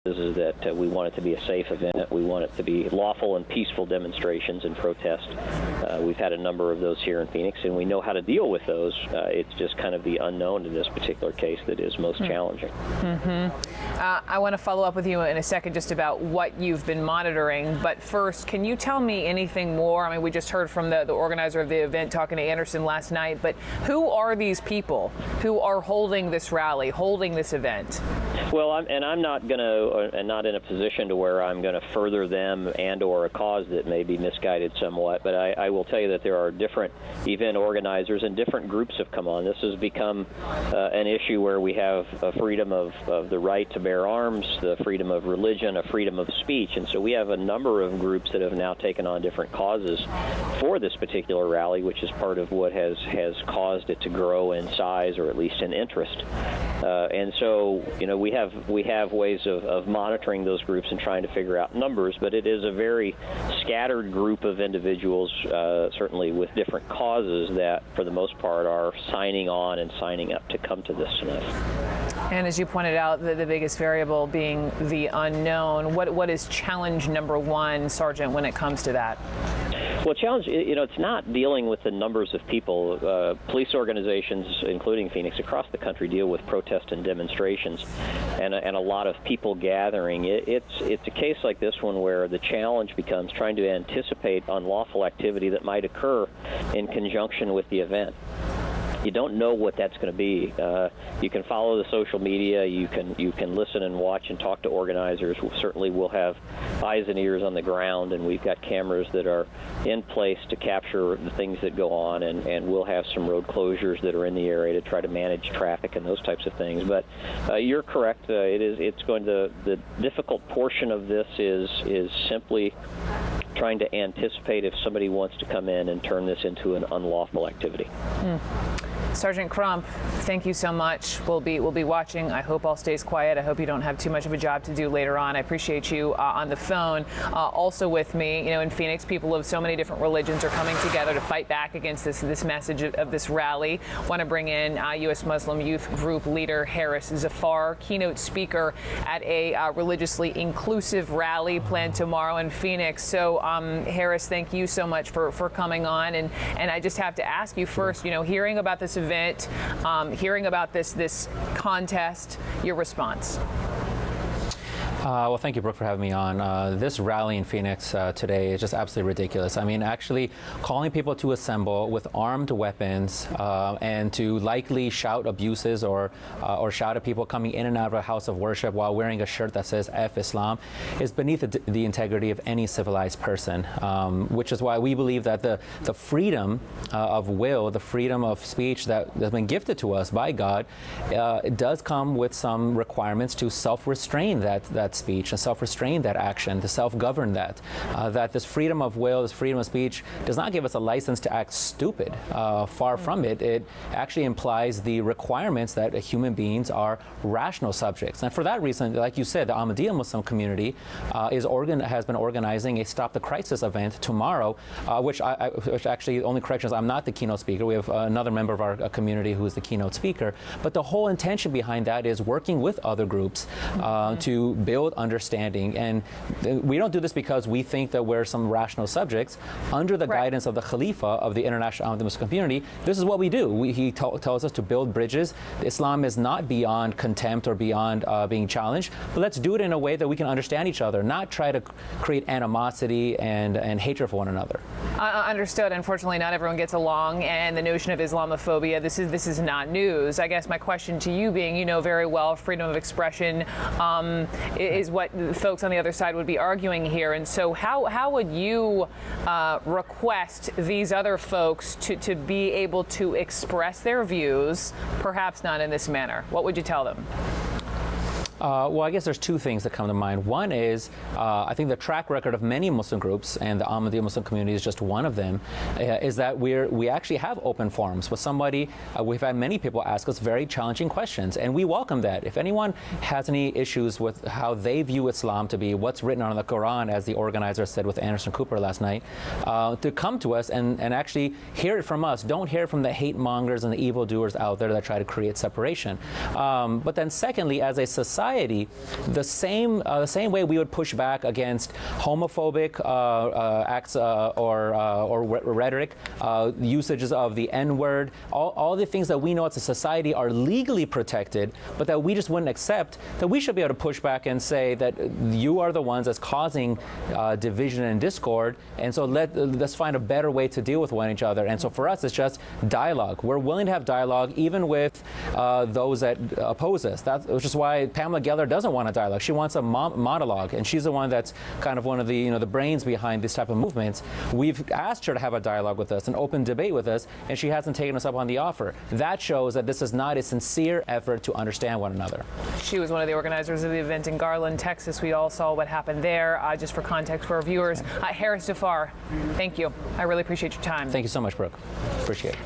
is that we want it to be a safe event. We want it to be lawful and peaceful demonstrations and protests. We've had a number of those here in Phoenix, and we know how to deal with those. It's just kind of the unknown in this particular case that is most challenging. I want to follow up with you in a second just about what you've been monitoring. But first, can you tell me anything more? I mean, we just heard from the organizer of the event talking to Anderson last night, but who are these people who are holding this rally, holding this event? Well, I'm not going to, and not in a position to where I'm going to further them and or a cause that may be misguided somewhat, but I will tell you that there are different event organizers and different groups have come on. This has become an issue where we have a freedom of the right to bear arms, the freedom of religion, a freedom of speech, and so we have a number of groups that have now taken on different causes for this particular rally, which is part of what has caused it to grow in size or at least in interest. And so, you know, we have ways of monitoring those groups and trying to figure out numbers, but it is a very scattered group of individuals, certainly with different causes that, for the most part, are signing on and signing up to come to this tonight. And as you pointed out, the biggest variable being the unknown. What is challenge number one, Sergeant, when it comes to that? Well, challenge, you know, it's not dealing with the numbers of people. Police organizations, including Phoenix, across the country deal with protests and demonstrations and a lot of people gathering. It's a case like this one where the challenge becomes trying to anticipate unlawful activity that might occur in conjunction with the event. You don't know what that's going to be. You can follow the social media. You can listen and watch and talk to organizers. Certainly, we'll have eyes and ears on the ground, and we've got cameras that are in place to capture the things that go on, and we'll have some road closures that are in the area to try to manage traffic and those types of things. But you're correct. It's going to, the difficult portion of this is simply trying to anticipate if somebody wants to come in and turn this into an unlawful activity. Sergeant Crump, thank you so much. We'll be watching. I hope all stays quiet. I hope you don't have too much of a job to do later on. I appreciate you on the phone. Also with me, you know, in Phoenix, people of so many different religions are coming together to fight back against this message of this rally. Want to bring in U.S. Muslim Youth Group leader Harris Zafar, keynote speaker at a religiously inclusive rally planned tomorrow in Phoenix. So, Harris, thank you so much for coming on. And I just have to ask you first, you know, hearing about this event, hearing about this contest, your response. Well, thank you, Brooke, for having me on. This rally in Phoenix today is just absolutely ridiculous. I mean, actually calling people to assemble with armed weapons and to likely shout abuses or shout at people coming in and out of a house of worship while wearing a shirt that says F Islam is beneath the integrity of any civilized person, which is why we believe that the freedom of will, the freedom of speech that has been gifted to us by God, it does come with some requirements to self-restrain that speech and self-restrain that action, to self-govern that. That this freedom of will, this freedom of speech does not give us a license to act stupid. Far from it. It actually implies the requirements that human beings are rational subjects. And for that reason, like you said, the Ahmadiyya Muslim community has been organizing a Stop the Crisis event tomorrow, which actually, the only correction is I'm not the keynote speaker. We have another member of our community who is the keynote speaker. But the whole intention behind that is working with other groups to build understanding, and we don't do this because we think that we're some rational subjects. Under the guidance of the Khalifa of the International Ahmadiyya Muslim Community, this is what we do. He tells us to build bridges. Islam is not beyond contempt or beyond being challenged, but let's do it in a way that we can understand each other, not try to create animosity and hatred for one another. Understood. Unfortunately, not everyone gets along, and the notion of Islamophobia, this is not news. I guess my question to you being, you know very well, freedom of expression is what folks on the other side would be arguing here. And so how would you request these other folks to be able to express their views, perhaps not in this manner? What would you tell them? Well, I guess there's two things that come to mind. One is, I think the track record of many Muslim groups, and the Ahmadiyya Muslim community is just one of them, is that we actually have open forums with somebody. We've had many people ask us very challenging questions, and we welcome that. If anyone has any issues with how they view Islam to be, what's written on the Quran, as the organizer said with Anderson Cooper last night, to come to us and actually hear it from us. Don't hear it from the hate mongers and the evildoers out there that try to create separation. But then secondly, as a society, society, the same way we would push back against homophobic acts or rhetoric, usages of the N-word, all the things that we know as a society are legally protected, but that we just wouldn't accept, that we should be able to push back and say that you are the ones that's causing division and discord, and so let's find a better way to deal with one another. And so for us, it's just dialogue. We're willing to have dialogue even with those that oppose us. Which is why Pamela Geller doesn't want a dialogue. She wants a monologue, and she's the one that's kind of one of the the brains behind this type of movements. We've asked her to have a dialogue with us, an open debate with us, and she hasn't taken us up on the offer. That shows that this is not a sincere effort to understand one another. She was one of the organizers of the event in Garland, Texas. We all saw what happened there. Just for context for our viewers, Harris Zafar, thank you. I really appreciate your time. Thank you so much, Brooke. Appreciate it.